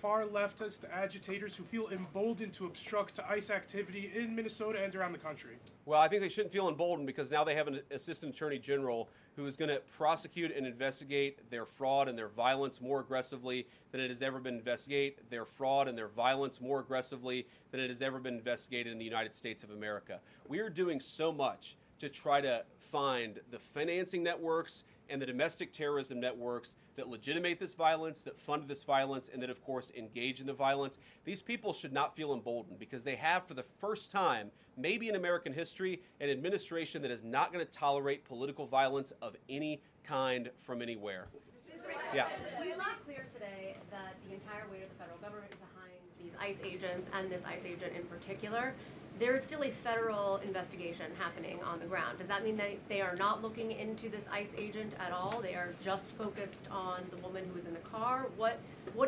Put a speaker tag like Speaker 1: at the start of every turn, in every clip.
Speaker 1: far leftist agitators who feel emboldened to obstruct ICE activity in Minnesota and around the country?
Speaker 2: Well, I think they shouldn't feel emboldened because now they have an assistant attorney general who is going to prosecute and investigate their fraud and their violence more aggressively than it has ever been investigated in the United States of America. We are doing so much to try to find the financing networks and the domestic terrorism networks that legitimate this violence, that fund this violence, and that, of course, engage in the violence. These people should not feel emboldened because they have, for the first time, maybe in American history, an administration that is not going to tolerate political violence of any kind from anywhere.
Speaker 3: Yeah. We made clear today that the entire weight of the federal government is behind these ICE agents and this ICE agent in particular. There is still a federal investigation happening on the ground. Does that mean that they are not looking into this ICE agent at all? They are just focused on the woman who was in the car? What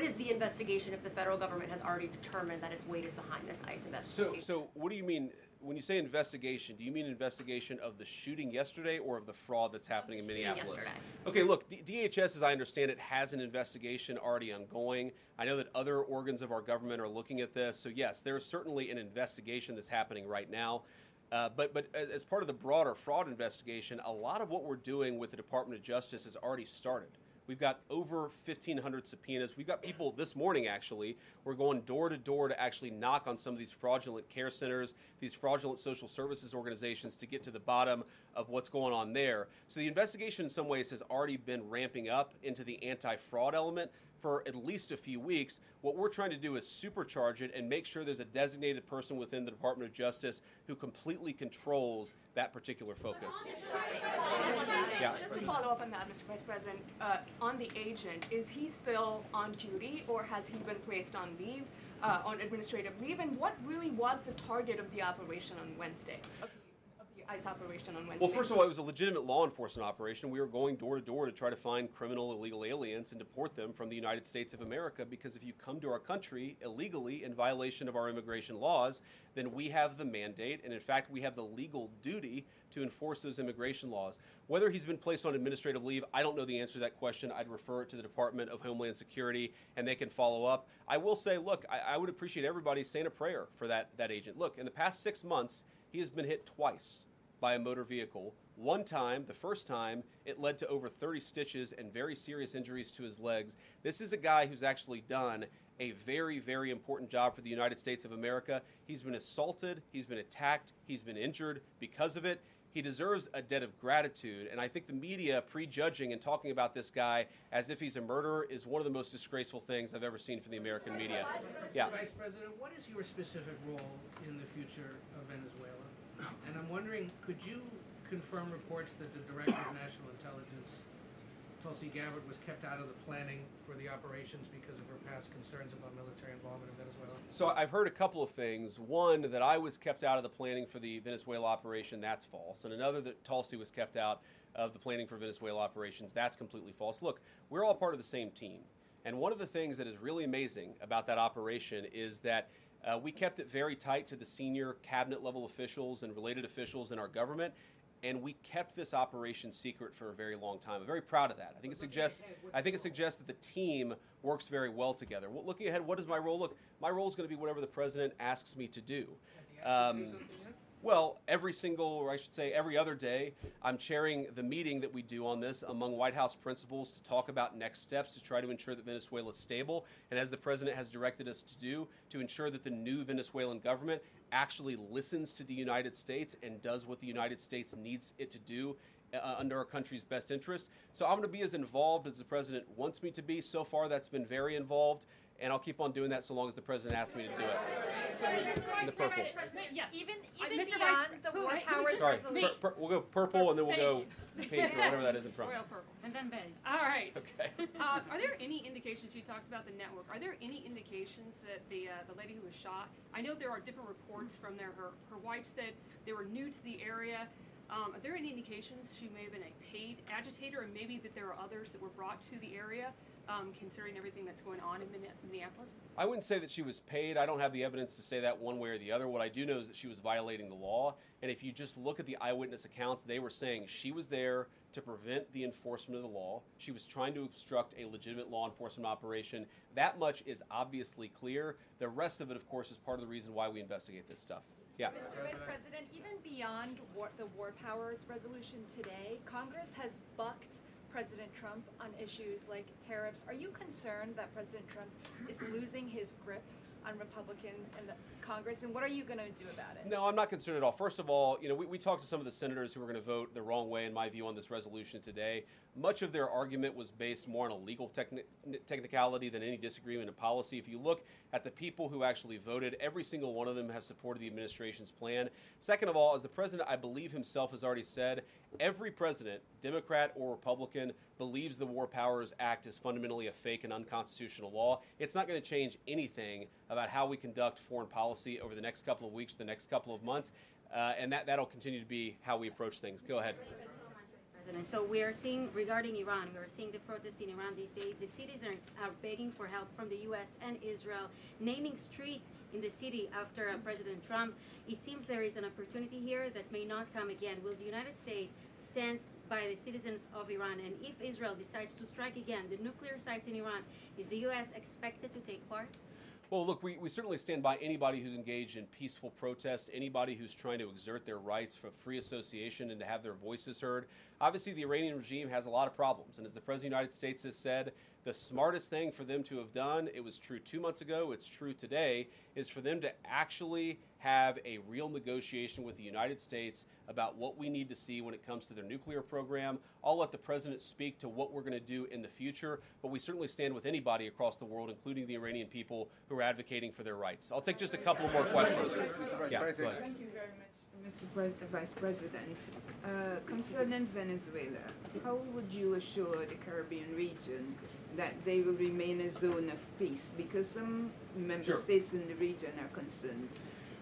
Speaker 3: is the investigation if the federal government has already determined that its weight is behind this ICE investigation?
Speaker 2: So what do you mean? When you say investigation, do you mean investigation of the shooting yesterday or of the fraud that's happening in Minneapolis?
Speaker 3: Yesterday.
Speaker 2: Okay, look, DHS, as I understand it, has an investigation already ongoing. I know that other organs of our government are looking at this. So yes, there is certainly an investigation that's happening right now. But as part of the broader fraud investigation, a lot of what we're doing with the Department of Justice has already started. We've got over 1,500 subpoenas. We've got people this morning, actually. We're going door to door to actually knock on some of these fraudulent care centers, these fraudulent social services organizations to get to the bottom of what's going on there. So the investigation in some ways has already been ramping up into the anti-fraud element for at least a few weeks. What we're trying to do is supercharge it and make sure there's a designated person within the Department of Justice who completely controls that particular focus.
Speaker 4: Yeah. Just to follow up on that, Mr. Vice President, on the agent, is he still on duty or has he been placed on leave, on administrative leave? And what really was the target of the operation on Wednesday? ICE operation on Wednesday?
Speaker 2: Well, first of all, it was a legitimate law enforcement operation. We were going door to door to try to find criminal illegal aliens and deport them from the United States of America, because if you come to our country illegally in violation of our immigration laws, then we have the mandate, and in fact we have the legal duty to enforce those immigration laws. Whether he's been placed on administrative leave, I don't know the answer to that question. I'd refer it to the Department of Homeland Security and they can follow up. I will say, look, I would appreciate everybody saying a prayer for that agent. Look, in the past 6 months, he has been hit twice by a motor vehicle. One time, the first time, it led to over 30 stitches and very serious injuries to his legs. This is a guy who's actually done a very, very important job for the United States of America. He's been assaulted, he's been attacked, he's been injured because of it. He deserves a debt of gratitude, and I think the media prejudging and talking about this guy as if he's a murderer is one of the most disgraceful things I've ever seen from the American media.
Speaker 5: Yeah. Vice President, what is your specific role in the future of Venezuela? And I'm wondering, could you confirm reports that the Director of National Intelligence, Tulsi Gabbard, was kept out of the planning for the operations because of her past concerns about military involvement in Venezuela?
Speaker 2: So I've heard a couple of things. One, that I was kept out of the planning for the Venezuela operation, that's false. And another, that Tulsi was kept out of the planning for Venezuela operations, that's completely false. Look, we're all part of the same team. And one of the things that is really amazing about that operation is that we kept it very tight to the senior cabinet level officials and related officials in our government, and we kept this operation secret for a very long time. I'm very proud of that. I think it suggests that the team works very well together. Well, looking ahead, what is my role? Look, my role is going to be whatever the president asks me to do.
Speaker 5: Has he asked you to do something yet?
Speaker 2: Well, every other day, I'm chairing the meeting that we do on this among White House principals to talk about next steps to try to ensure that Venezuela is stable, and as the president has directed us to do, to ensure that the new Venezuelan government actually listens to the United States and does what the United States needs it to do under our country's best interest. So I'm going to be as involved as the president wants me to be. So far, that's been very involved, and I'll keep on doing that so long as the president asks me to do it. In the purple.
Speaker 6: Yes. Even beyond the War Powers resolution.
Speaker 2: We'll go purple, and then we'll go pink, or whatever that is in front.
Speaker 6: Royal purple.
Speaker 7: And then beige.
Speaker 6: All right.
Speaker 2: Okay.
Speaker 6: Are there any indications, you talked about the network, are there any indications that the lady who was shot, I know there are different reports from there, her wife said they were new to the area. Are there any indications she may have been a paid agitator, and maybe that there are others that were brought to the area considering everything that's going on in Minneapolis?
Speaker 2: I wouldn't say that she was paid. I don't have the evidence to say that one way or the other. What I do know is that she was violating the law. And if you just look at the eyewitness accounts, they were saying she was there to prevent the enforcement of the law. She was trying to obstruct a legitimate law enforcement operation. That much is obviously clear. The rest of it, of course, is part of the reason why we investigate this stuff. Yeah.
Speaker 7: Mr. Vice President, even beyond the War Powers resolution today, Congress has bucked President Trump on issues like tariffs. Are you concerned that President Trump is losing his grip on Republicans in the Congress, and what are you going to do about it?
Speaker 2: No, I'm not concerned at all. First of all, we talked to some of the senators who were going to vote the wrong way, in my view, on this resolution today. Much of their argument was based more on a legal technicality than any disagreement in policy. If you look at the people who actually voted, every single one of them have supported the administration's plan. Second of all, as the president, I believe himself, has already said, every president, Democrat or Republican, believes the War Powers Act is fundamentally a fake and unconstitutional law. It's not going to change anything about how we conduct foreign policy over the next couple of weeks, the next couple of months, and that'll continue to be how we approach things. Go ahead.
Speaker 8: President. So we are seeing, regarding Iran, we are seeing the protests in Iran these days. The cities are begging for help from the U.S. and Israel, naming streets in the city after President Trump. It seems there is an opportunity here that may not come again. Will the United States stand by the citizens of Iran? And if Israel decides to strike again the nuclear sites in Iran, is the U.S. expected to take part?
Speaker 2: Well, look, we certainly stand by anybody who's engaged in peaceful protest, anybody who's trying to exert their rights for free association and to have their voices heard. Obviously, the Iranian regime has a lot of problems, and as the President of the United States has said, the smartest thing for them to have done, it was true 2 months ago, it's true today, is for them to actually have a real negotiation with the United States about what we need to see when it comes to their nuclear program. I'll let the President speak to what we're going to do in the future, but we certainly stand with anybody across the world, including the Iranian people who are advocating for their rights. I'll take just a couple more questions. Yeah, go ahead.
Speaker 9: Thank you very much, Mr. Vice President. Concerning Venezuela, how would you assure the Caribbean region that they will remain a zone of peace? Because some member states in the region are concerned.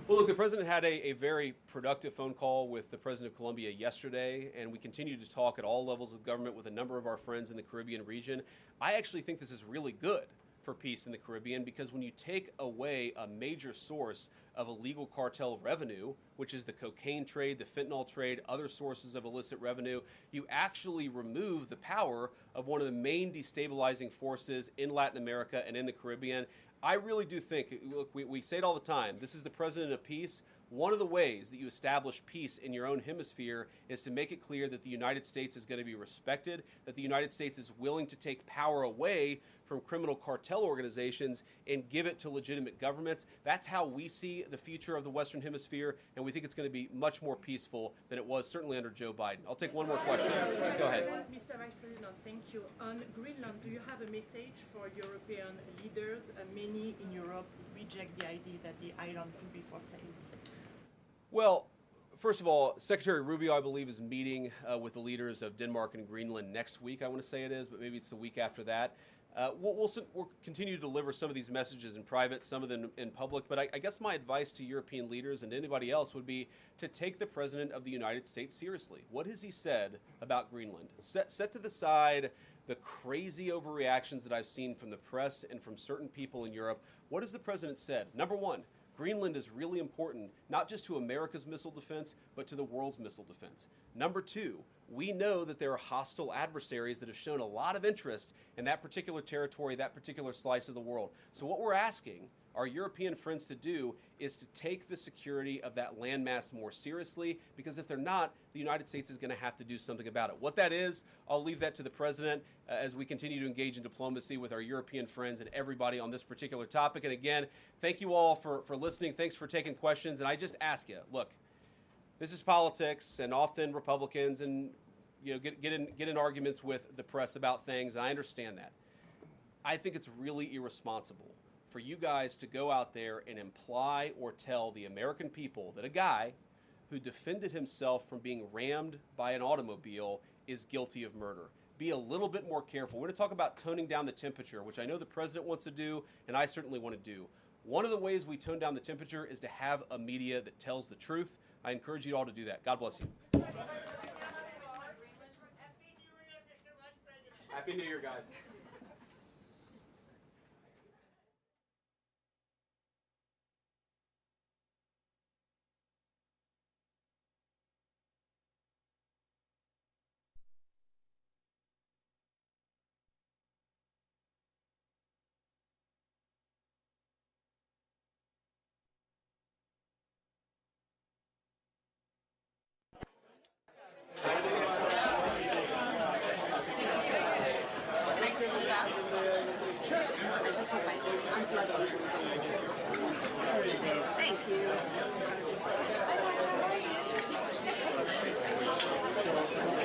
Speaker 2: Well, look, the President had a very productive phone call with the President of Colombia yesterday, and we continue to talk at all levels of government with a number of our friends in the Caribbean region. I actually think this is really good for peace in the Caribbean, because when you take away a major source of illegal cartel revenue, which is the cocaine trade, the fentanyl trade, other sources of illicit revenue, you actually remove the power of one of the main destabilizing forces in Latin America and in the Caribbean. I really do think, look, we say it all the time, this is the President of Peace. One of the ways that you establish peace in your own hemisphere is to make it clear that the United States is going to be respected, that the United States is willing to take power away from criminal cartel organizations and give it to legitimate governments. That's how we see the future of the Western Hemisphere, and we think it's going to be much more peaceful than it was certainly under Joe Biden. I'll take one more question. Go ahead.
Speaker 10: Mr. Vice President, thank you. On Greenland, do you have a message for European leaders? Many in Europe reject the idea that the island could be for sale.
Speaker 2: Well, first of all, Secretary Rubio, I believe, is meeting with the leaders of Denmark and Greenland next week, I want to say it is, but maybe it's the week after that. We'll continue to deliver some of these messages in private, some of them in public, but I guess my advice to European leaders and anybody else would be to take the President of the United States seriously. What has he said about Greenland? Set to the side the crazy overreactions that I've seen from the press and from certain people in Europe. What has the President said? Number one, Greenland is really important, not just to America's missile defense, but to the world's missile defense. Number two, we know that there are hostile adversaries that have shown a lot of interest in that particular territory, that particular slice of the world. So what we're asking our European friends to do is to take the security of that landmass more seriously, because if they're not, the United States is going to have to do something about it. What that is, I'll leave that to the President as we continue to engage in diplomacy with our European friends and everybody on this particular topic. And again, thank you all for listening. Thanks for taking questions. And I just ask you, look, this is politics, and often Republicans and get in arguments with the press about things, and I understand that. I think it's really irresponsible for you guys to go out there and imply or tell the American people that a guy who defended himself from being rammed by an automobile is guilty of murder. Be a little bit more careful. We're going to talk about toning down the temperature, which I know the President wants to do, and I certainly want to do. One of the ways we tone down the temperature is to have a media that tells the truth. I encourage you all to do that. God bless you. Happy New Year, guys.
Speaker 8: unplugging. Thank you. Bye-bye.